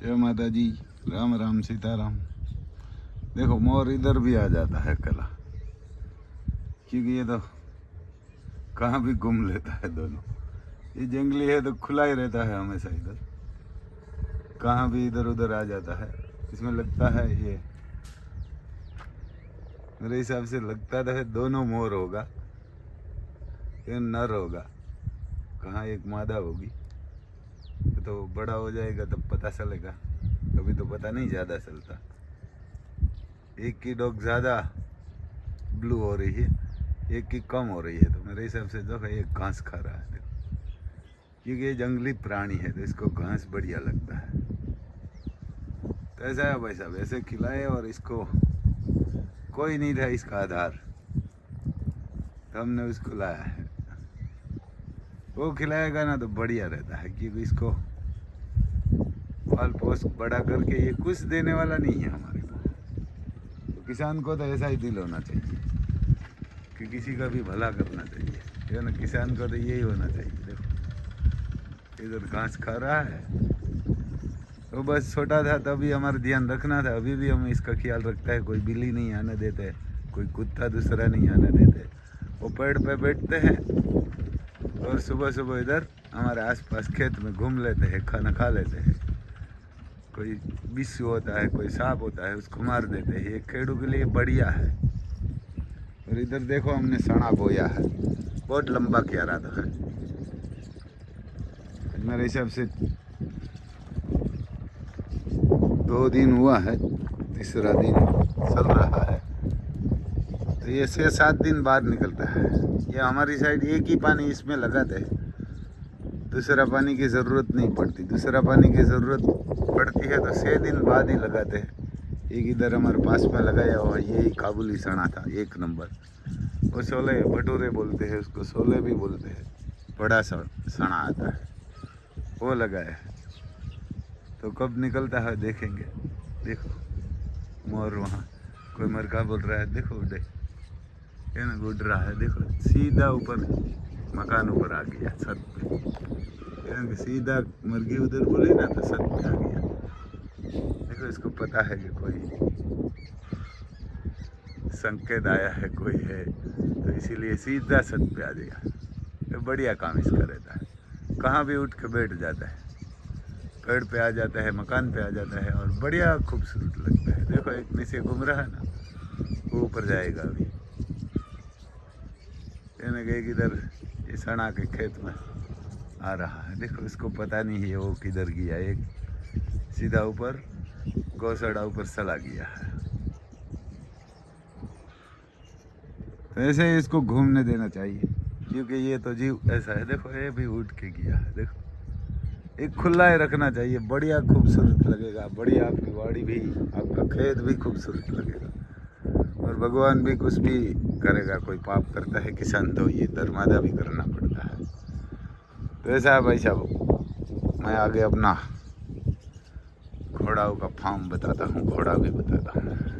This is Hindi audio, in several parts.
जय माता जी। राम राम सीताराम। देखो मोर इधर भी आ जाता है कला, क्योंकि ये तो कहाँ भी घूम लेता है दोनों। ये जंगली है तो खुला ही रहता है हमेशा, इधर कहाँ भी इधर उधर आ जाता है। इसमें लगता है ये, मेरे हिसाब से लगता है दोनों मोर होगा, ये नर होगा, कहाँ एक मादा होगी। तो बड़ा हो जाएगा तब पता चलेगा, अभी तो पता नहीं ज़्यादा चलता। एक की डॉग ज़्यादा ब्लू हो रही है, एक की कम हो रही है, तो मेरे हिसाब से जो है एक घास खा रहा है। देखो, क्योंकि ये जंगली प्राणी है तो इसको घास बढ़िया लगता है। तो ऐसा है भाई साहब, ऐसे खिलाए और इसको कोई नहीं था इसका आधार, तो हमने उसको लाया है। वो खिलाएगा ना तो बढ़िया रहता है, क्योंकि इसको पाल पोस बड़ा करके, ये कुछ देने वाला नहीं है हमारे को। तो किसान को तो ऐसा ही दिल होना चाहिए कि किसी का भी भला करना चाहिए, है ना। किसान को तो यही होना चाहिए। देखो इधर घास खा रहा है, तो बस छोटा था तभी हमारा ध्यान रखना था, अभी भी हम इसका ख्याल रखते हैं। कोई बिल्ली नहीं आने देते, कोई कुत्ता दूसरा नहीं आने देते। वो पेड़ पे बैठते हैं और सुबह सुबह इधर हमारे आसपास खेत में घूम लेते हैं, खाना खा लेते हैं। कोई बिच्छू होता है, कोई सांप होता है, उसको मार देते हैं। ये खेड़ू के लिए बढ़िया है। और इधर देखो हमने सना बोया है, बहुत लंबा क्यारा था है। मेरे हिसाब से 2 दिन हुआ है, तीसरा दिन चल रहा है। तो ये 6-7 दिन बाद निकलता है। ये हमारी साइड एक ही पानी इसमें लगाते हैं, दूसरा पानी की ज़रूरत नहीं पड़ती। दूसरा पानी की ज़रूरत पड़ती है तो 6 दिन बाद ही लगाते हैं। एक इधर हमारे पास में लगाया हुआ, यही काबुली सना था, 1 नंबर। वो शोले भटूरे बोलते हैं उसको, शोले भी बोलते हैं। बड़ा सना आता है, वो लगाया है। तो कब निकलता है देखेंगे। देखो मोर वहाँ, कोई मरका बोल रहा है, देखो उड़े है ना, उड़ रहा है। देखो सीधा ऊपर मकान ऊपर आ गया, छत पे। सीधा मुर्गी उधर बोले ना तो छत पे आ गया। देखो इसको पता है कि कोई संकेत आया है, कोई है, तो इसीलिए सीधा छत पे आ गया। तो बढ़िया काम इसका रहता है, कहाँ भी उठ के बैठ जाता है, पेड़ पे आ जाता है, मकान पे आ जाता है, और बढ़िया खूबसूरत लगता है। देखो एक नीचे घूम रहा है ना, वो ऊपर जाएगा अभी। एक इधर ये सना के खेत में आ रहा है। देखो इसको पता नहीं है वो किधर गया, एक सीधा ऊपर गौसड़ा ऊपर चला गया है। तो ऐसे ही इसको घूमने देना चाहिए, क्योंकि ये तो जीव ऐसा है। देखो ये भी उठ के गया है, देखो एक खुला ही रखना चाहिए, बढ़िया खूबसूरत लगेगा। बढ़िया आपकी वाड़ी भी, आपका खेत भी खूबसूरत लगेगा, और भगवान भी कुछ भी करेगा। कोई पाप करता है किसान तो ये धर्मादा भी करना पड़ता है। तो ऐसा है भाई साहब, मैं आगे अपना घोड़ाओं का फार्म बताता हूँ, घोड़ा भी बताता हूँ।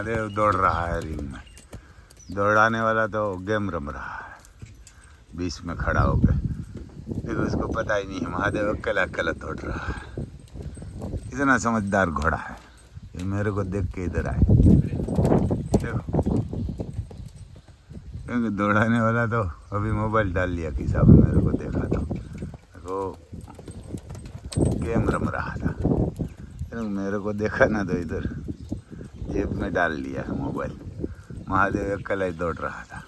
महादेव दौड़ रहा है रिंग में। दौड़ाने वाला तो गेम रम रहा है बीच में खड़ा होकर, लेकिन उसको पता ही नहीं है महादेव अकेला अकेला दौड़ रहा है। इतना समझदार घोड़ा है। ये मेरे को देख के इधर आए, देखो, क्योंकि दौड़ाने वाला तो अभी मोबाइल डाल लिया किसा में, मेरे को देखा तो गेम रम रहा था। मेरे को देखा ना तो इधर जेब में डाल लिया मोबाइल। महादेव अकेला ही दौड़ रहा था।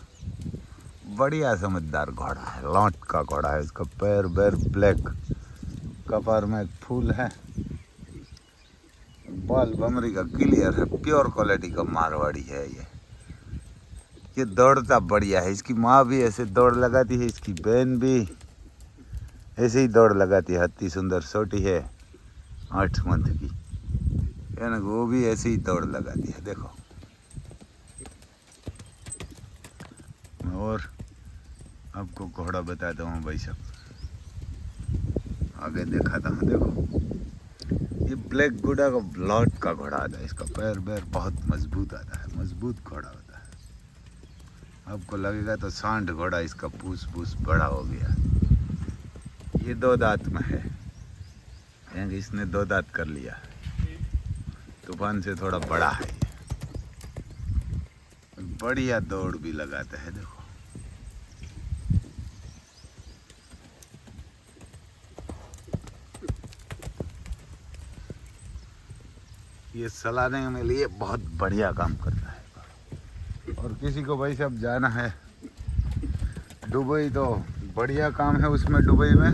बढ़िया समझदार घोड़ा है, लौट का घोड़ा है। इसका पैर बैर ब्लैक, कपार में एक फूल है, बाल बमरी का क्लियर है, प्योर क्वालिटी का मारवाड़ी है ये दौड़ता बढ़िया है। इसकी माँ भी ऐसे दौड़ लगाती है, इसकी बहन भी ऐसे ही दौड़ लगाती है। अति सुंदर छोटी है 8 मंथ की, है ना, वो भी ऐसे ही दौड़ लगाती है। देखो, और आपको घोड़ा बताता हूँ भाई साहब, आगे दिखाता हूँ। देखो, ये ब्लैक गुडा का लॉट का घोड़ा आता है। इसका पैर बैर बहुत मजबूत आता है, मजबूत घोड़ा होता है। आपको लगेगा तो सांड घोड़ा, इसका पूछ पूछ बड़ा हो गया। ये 2 दांत में है, यानी इसने 2 दांत कर लिया। तूफान से थोड़ा बड़ा है ये, बढ़िया दौड़ भी लगाता है। देखो, ये चलाने में लिए बहुत बढ़िया काम करता है। और किसी को भाई साहब जाना है दुबई तो बढ़िया काम है उसमें। दुबई में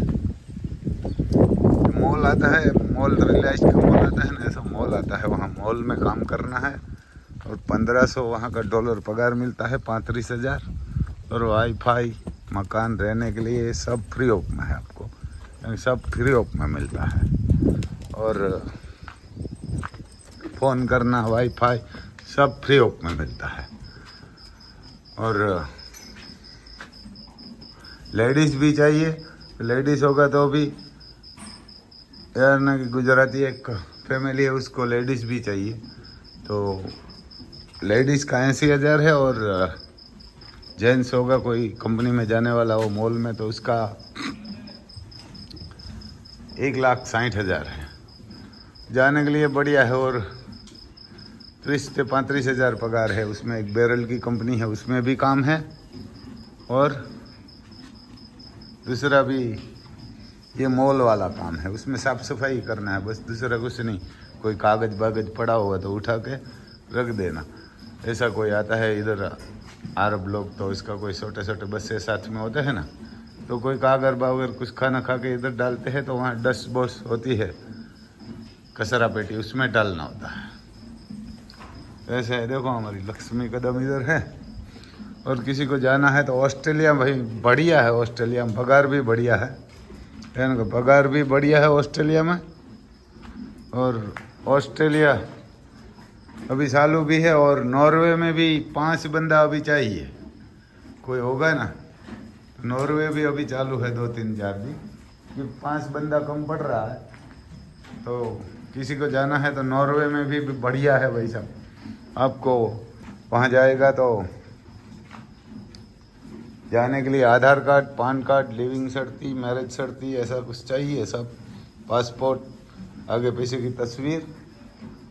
मॉल आता है, मॉल रिलायंस का मॉल आता है ना, ऐसा मॉल आता है। वहाँ मॉल में काम करना है और 1500 वहाँ का डॉलर पगार मिलता है, 35,000। और वाईफाई, मकान रहने के लिए सब फ्री ऑफ में है आपको, यानी सब फ्री ऑफ में मिलता है। और फ़ोन करना, वाईफाई सब फ्री ऑफ में मिलता है। और लेडीज़ भी चाहिए, लेडीज़ होगा तो भी यार ना, कि गुजराती एक फैमिली है उसको लेडीज़ भी चाहिए, तो लेडीज़ का 80,000 है। और जेंट्स होगा कोई कंपनी में जाने वाला हो मॉल में, तो उसका 1,60,000 है। जाने के लिए बढ़िया है। और 30 से 35,000 पगार है। उसमें एक बैरल की कंपनी है, उसमें भी काम है। और दूसरा भी ये मॉल वाला काम है, उसमें साफ़ सफाई करना है बस, दूसरा कुछ नहीं। कोई कागज़ बागज पड़ा हुआ तो उठा के रख देना। ऐसा कोई आता है इधर अरब लोग, तो इसका कोई छोटे छोटे बच्चे साथ में होते हैं ना, तो कोई कागर बागर कुछ खाना खा के इधर डालते हैं, तो वहाँ डस्ट बॉस होती है, कचरा पेटी, उसमें डालना होता है। ऐसे है। देखो, हमारी लक्ष्मी कदम इधर है। और किसी को जाना है तो ऑस्ट्रेलिया भाई बढ़िया है, ऑस्ट्रेलिया में पगार भी बढ़िया है ना, पगार भी बढ़िया है ऑस्ट्रेलिया में। और ऑस्ट्रेलिया अभी चालू भी है। और नॉर्वे में भी 5 बंदा अभी चाहिए, कोई होगा ना, तो नॉर्वे भी अभी चालू है 2-3-4 दिन, क्योंकि 5 बंदा कम पड़ रहा है। तो किसी को जाना है तो नॉर्वे में भी बढ़िया है भाई साहब। आपको वहाँ जाएगा तो जाने के लिए Aadhaar card, PAN card, living cert, marriage cert, ऐसा कुछ चाहिए सब, पासपोर्ट, आगे पीछे की तस्वीर,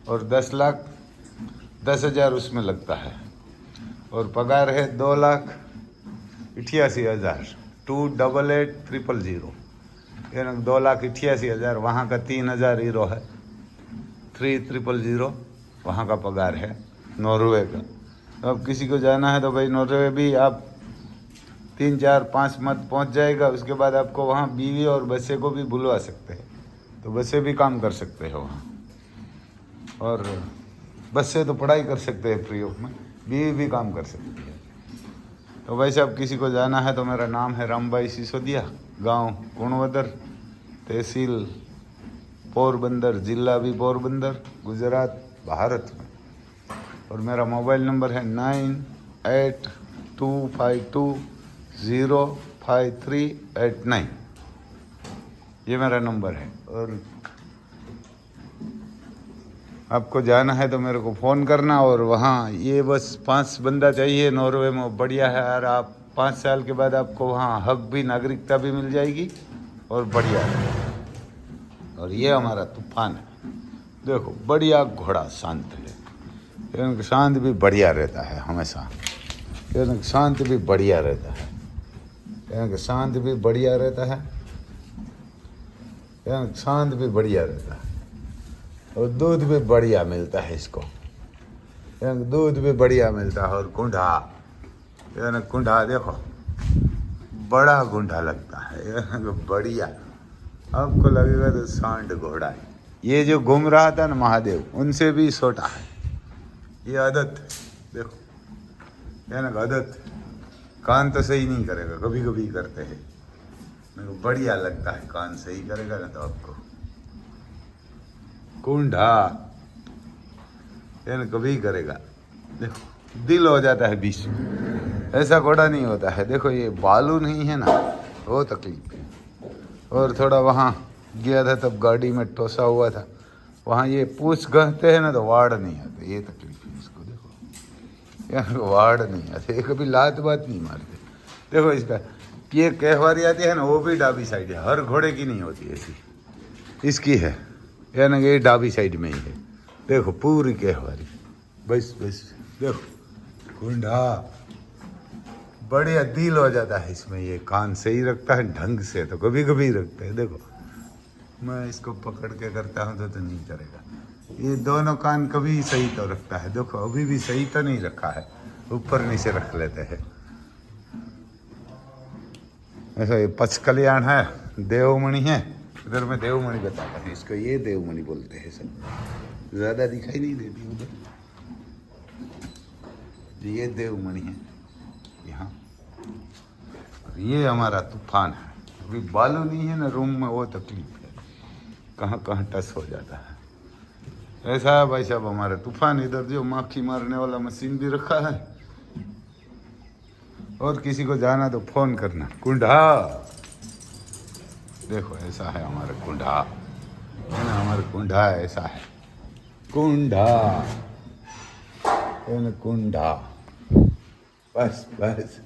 और 10,10,000 उसमें लगता है। और पगार है 2,88,000, 288,000, यानी 2,88,000। वहाँ का 3,000 यूरो है, 3,000 वहाँ का पगार है नॉर्वे का। तो अब किसी को जाना है तो भाई नॉर्वे भी आप 3-4-5 मत पहुंच जाएगा। उसके बाद आपको वहाँ बीवी और बच्चे को भी बुलवा सकते हैं, तो बच्चे भी काम कर सकते हो वहाँ। और बच्चे तो पढ़ाई कर सकते हैं फ्री ऑफ में, बीवी भी काम कर सकती है। तो भाई साहब किसी को जाना है तो मेरा नाम है रामभाई सिसोदिया, गांव कुणवदर, तहसील पोरबंदर, जिला भी पोरबंदर, गुजरात, भारत में। और मेरा मोबाइल नंबर है 9825205389, ये मेरा नंबर है। और आपको जाना है तो मेरे को फ़ोन करना। और वहाँ ये बस 5 बंदा चाहिए नॉर्वे में, बढ़िया है यार। आप 5 साल के बाद आपको वहाँ हक भी, नागरिकता भी मिल जाएगी और बढ़िया है। और ये हमारा तूफान है, देखो बढ़िया घोड़ा, शांत है, शांत भी बढ़िया रहता है हमेशा, शांत भी बढ़िया रहता है, शांत भी बढ़िया रहता है, शांत भी बढ़िया रहता है। और दूध भी बढ़िया मिलता है इसको, दूध भी बढ़िया मिलता है। और कुंडा, कुंडा देखो बड़ा कुंडा लगता है, बढ़िया। आपको लगेगा तो सांड घोड़ा है। ये जो घूम रहा था ना महादेव, उनसे भी छोटा है। ये आदत देखो, आदत, कान तो सही नहीं करेगा, कभी कभी करते हैं, मेरे को बढ़िया लगता है। कान सही करेगा ना तो आपको कुंडा कभी करेगा। देखो दिल हो जाता है बीच में, ऐसा घोड़ा नहीं होता है। देखो ये बालू नहीं है ना, वो तकलीफ है। और थोड़ा वहाँ गया था तब गाड़ी में टोसा हुआ था, वहाँ ये पूछ गहते हैं ना तो वाड़ नहीं आते, ये तकलीफ है इसको। देखो यार वाड़ नहीं आते, ये कभी लात बात नहीं मारते। देखो इसका ये कहवारी आती है ना, वो भी डाबी साइड है, हर घोड़े की नहीं होती ऐसी, इसकी है, यानी ये डाबी साइड में ही है। देखो पूरी कहवारी, बस बस देखो कुंडा बढ़िया दिल हो जाता है इसमें। ये कान सही रखता है ढंग से, तो कभी कभी रखते हैं। देखो मैं इसको पकड़ के करता हूँ तो नहीं करेगा। ये दोनों कान कभी सही तो रखता है, देखो अभी भी सही तो नहीं रखा है, ऊपर नीचे रख लेते हैं। ऐसा ये पच कल्याण है, देवमणि है, इधर में देवमणि बताता है इसको, ये देवमणि बोलते हैं सब, ज़्यादा दिखाई नहीं देती उधर। ये देवमणि है यहाँ। ये हमारा तूफान है, अभी बालू नहीं है ना रूम में, वो तकलीफ है, कहाँ कहाँ टच हो जाता है। ऐसा है भाई साहब हमारा तूफान। इधर जो माखी मारने वाला मशीन भी रखा है, और किसी को जाना तो फोन करना। कुंडा देखो ऐसा है हमारा कुंडा, है ना, हमारा कुंडा ऐसा है, कुंडा है ना, कुंडा बस बस।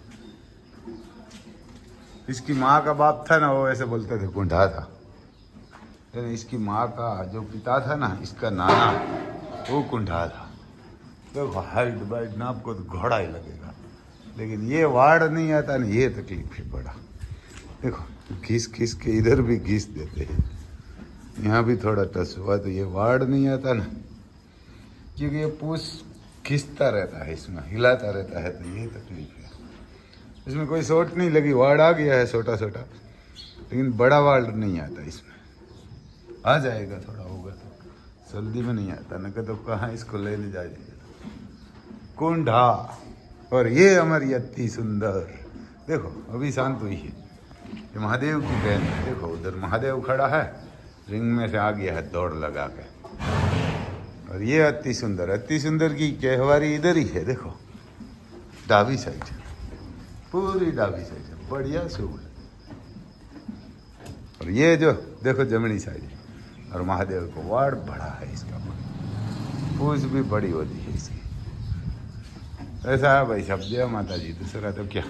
इसकी माँ का बाप था ना, वो ऐसे बोलते थे कुंडा था। इसकी माँ का जो पिता था ना, इसका नाना, वो कुंडा था। देखो हाइट बाइट ना आपको तो घोड़ा ही लगेगा, लेकिन ये वाड़ नहीं आता ना, ये तकलीफ है बड़ा। देखो घिस घिस के इधर भी घिस देते हैं, यहाँ भी थोड़ा टच हुआ तो ये वाड़ नहीं आता ना, क्योंकि ये पूछ खिंचता रहता है, इसमें हिलाता रहता है, तो ये तकलीफ है। इसमें कोई चोट नहीं लगी, वाड़ आ गया है छोटा छोटा, लेकिन बड़ा वाड़ नहीं आता इसमें। आ जाएगा थोड़ा होगा तो, जल्दी में नहीं आता, न तो कहाँ इसको ले जाइएगा। कुंडा। और ये हमारी अति सुंदर, देखो अभी शांत हुई है, ये महादेव की बहन है। देखो उधर महादेव खड़ा है, रिंग में से आ गया है दौड़ लगा के। और ये अति सुंदर की कहवारी इधर ही है, देखो डाबी साइड, पूरी डाबी साइड है, बढ़िया शुभ है। और ये जो देखो जमनी साइड है, और महादेव को वाड़ बड़ा है इसका, पूछ भी बड़ी होती है इसकी। ऐसा है भाई साहब, जय माता जी, दूसरा तो क्या।